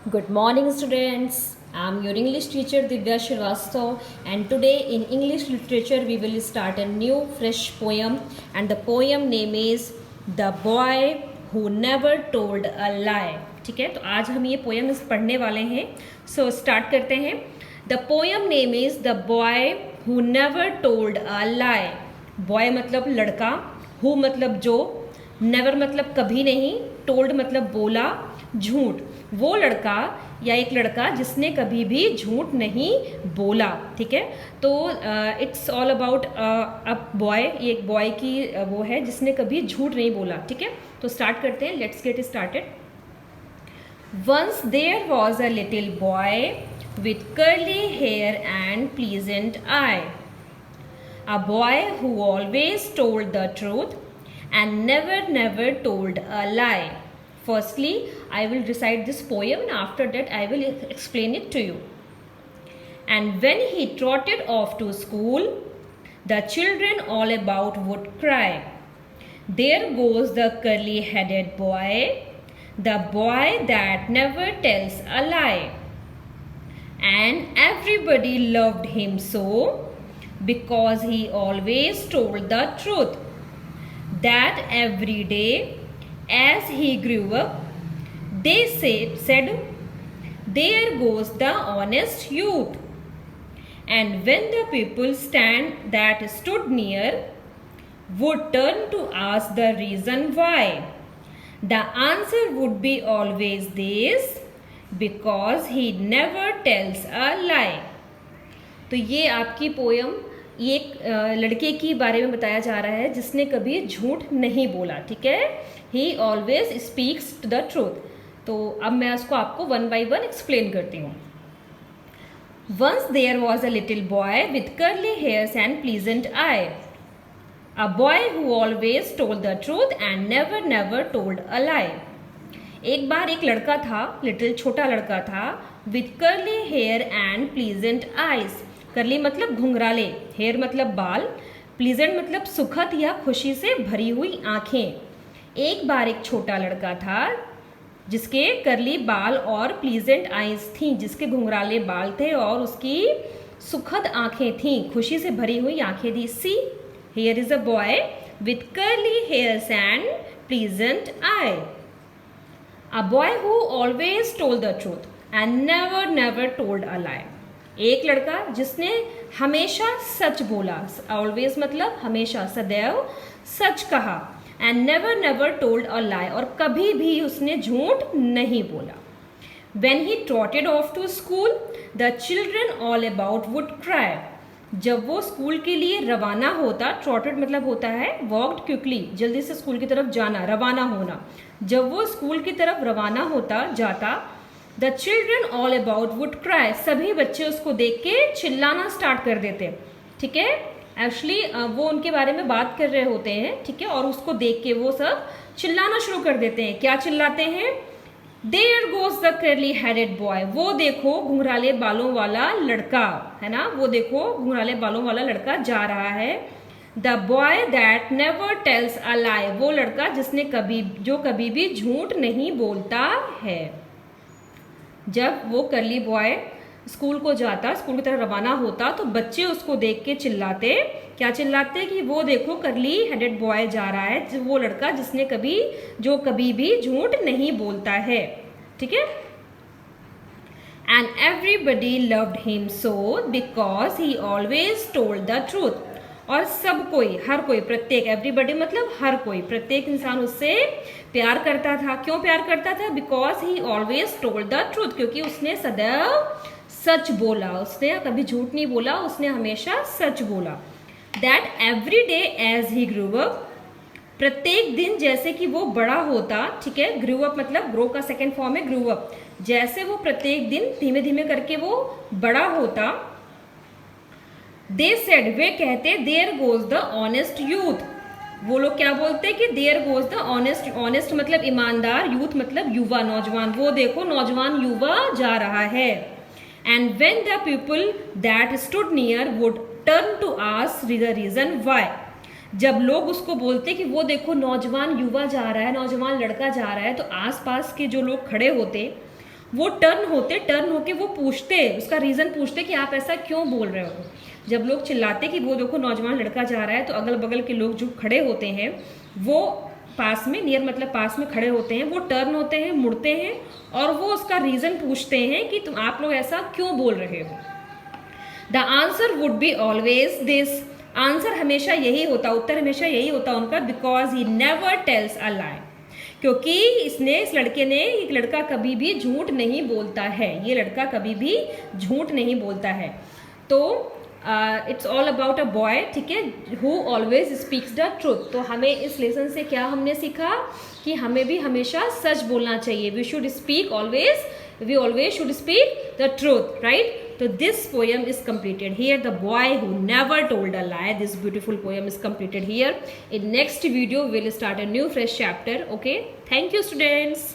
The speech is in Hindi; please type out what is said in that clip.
Good morning, students. I'm your English teacher Divya Shrivastava, and today in English literature we will start a new fresh poem, and the poem name is The Boy Who Never Told a Lie. ठीक है, तो आज हम ये पोएम पढ़ने वाले हैं. सो स्टार्ट करते हैं. The poem name is the boy who never told a lie. Boy मतलब लड़का, हु मतलब जो, नेवर मतलब कभी नहीं, टोल्ड मतलब बोला, झूठ. वो लड़का या एक लड़का जिसने कभी भी झूठ नहीं बोला. ठीक है, तो it's all about a boy. ये एक बॉय की वो है जिसने कभी झूठ नहीं बोला. ठीक है, तो स्टार्ट करते हैं. Let's get started. Once there was a little boy with curly hair and pleasant eye, a boy who always told the truth and never told a lie. Firstly, I will recite this poem and after that I will explain it to you. And when he trotted off to school, the children all about would cry, "There goes the curly-headed boy, the boy that never tells a lie." And everybody loved him so because he always told the truth, that every day as he grew up, they said, "There goes the honest youth." And when the people that stood near would turn to ask the reason why, the answer would be always this, because he never tells a lie. तो ये आपकी पोयम एक लड़के की बारे में बताया जा रहा है जिसने कभी झूठ नहीं बोला. ठीक है, he always speaks to the truth. तो अब मैं उसको आपको वन बाय वन एक्सप्लेन करती हूँ. Once there was a little boy with curly hairs and pleasant eye, a boy who always told the truth and never told a lie. एक बार एक लड़का था, लिटिल छोटा लड़का था, with curly hair and pleasant eyes. Curly मतलब घुंघराले, हेयर मतलब बाल, प्लीजेंट मतलब सुखद या खुशी से भरी हुई आंखें. एक बार एक छोटा लड़का था जिसके कर्ली बाल और प्लीजेंट आईज थीं, जिसके घुंघराले बाल थे और उसकी सुखद आंखें थीं, खुशी से भरी हुई आंखें थी. See, here is a boy with curly hairs and pleasant eye. A boy who always told the truth and never told a lie. एक लड़का जिसने हमेशा सच बोला. Always मतलब हमेशा, सदैव सच कहा. And never told a lie, और कभी भी उसने झूठ नहीं बोला. When he trotted off to school, the children all about would cry. जब वो स्कूल के लिए रवाना होता, ट्रॉटेड मतलब होता है वॉक्ड क्विकली, जल्दी से स्कूल की तरफ जाना, रवाना होना. जब वो स्कूल की तरफ रवाना होता जाता, the children all about would cry. सभी बच्चे उसको देख के चिल्लाना स्टार्ट कर देते. ठीक है, एक्चुअली वो उनके बारे में बात कर रहे होते हैं. ठीक है, और उसको देख के वो सब चिल्लाना शुरू कर देते हैं. क्या चिल्लाते हैं? There goes the curly headed boy. वो देखो घुंघराले बालों वाला लड़का, है ना, वो देखो घुंघराले बालों वाला लड़का जा रहा है. The boy that never tells a lie. वो लड़का जिसने कभी भी झूठ नहीं बोलता है. जब वो कर्ली बॉय स्कूल को जाता, स्कूल की तरफ रवाना होता, तो बच्चे उसको देख के चिल्लाते. क्या चिल्लाते? कि वो देखो कर्ली हेडेड बॉय जा रहा है, वो लड़का जिसने कभी भी झूठ नहीं बोलता है. ठीक है. And everybody loved him so because he always told the truth. और सब कोई, हर कोई, प्रत्येक, एवरीबडी मतलब हर कोई, प्रत्येक इंसान उससे प्यार करता था. क्यों प्यार करता था? Because he always told the truth, क्योंकि उसने सदैव सच बोला, उसने कभी झूठ नहीं बोला, उसने हमेशा सच बोला. That every day as he grew up. प्रत्येक दिन जैसे कि वो बड़ा होता. ठीक है, ग्रू अप मतलब ग्रो का सेकेंड फॉर्म है ग्रू अप. जैसे वो प्रत्येक दिन धीमे धीमे करके वो बड़ा होता. दे सेड, वे कहते, there goes the honest youth. वो लोग क्या बोलते कि there goes the honest. Honest मतलब ईमानदार, यूथ मतलब युवा, नौजवान. वो देखो नौजवान युवा जा रहा है. And when the people that stood near would turn to ask the reason why. जब लोग उसको बोलते कि वो देखो नौजवान युवा जा रहा है, नौजवान लड़का जा रहा है, तो आसपास के जो लोग खड़े होते वो टर्न होके वो पूछते, उसका रीज़न पूछते कि आप ऐसा क्यों बोल रहे हो। जब लोग चिल्लाते कि वो देखो नौजवान लड़का जा रहा है, तो अगल बगल के लोग जो खड़े होते हैं वो पास में, नियर मतलब पास में खड़े होते हैं, वो टर्न होते हैं, मुड़ते हैं और वो उसका रीज़न पूछते हैं कि तुम आप लोग ऐसा क्यों बोल रहे हो। The answer would be always this, answer हमेशा यही होता, उत्तर हमेशा यही होता उनका, because he never tells a lie, क्योंकि इस लड़के ने, एक लड़का कभी भी झूठ नहीं बोलता है, ये लड़का कभी भी झूठ नहीं बोलता है। तो it's all about a boy, ठीक है, who always speaks the truth. तो हमें इस लेसन से क्या हमने सीखा कि हमें भी हमेशा सच बोलना चाहिए। We should speak always, we always should speak the truth, right? So this poem is completed here, the boy who never told a lie. This beautiful poem is completed here. In next video we will start a new fresh chapter. Okay, thank you students.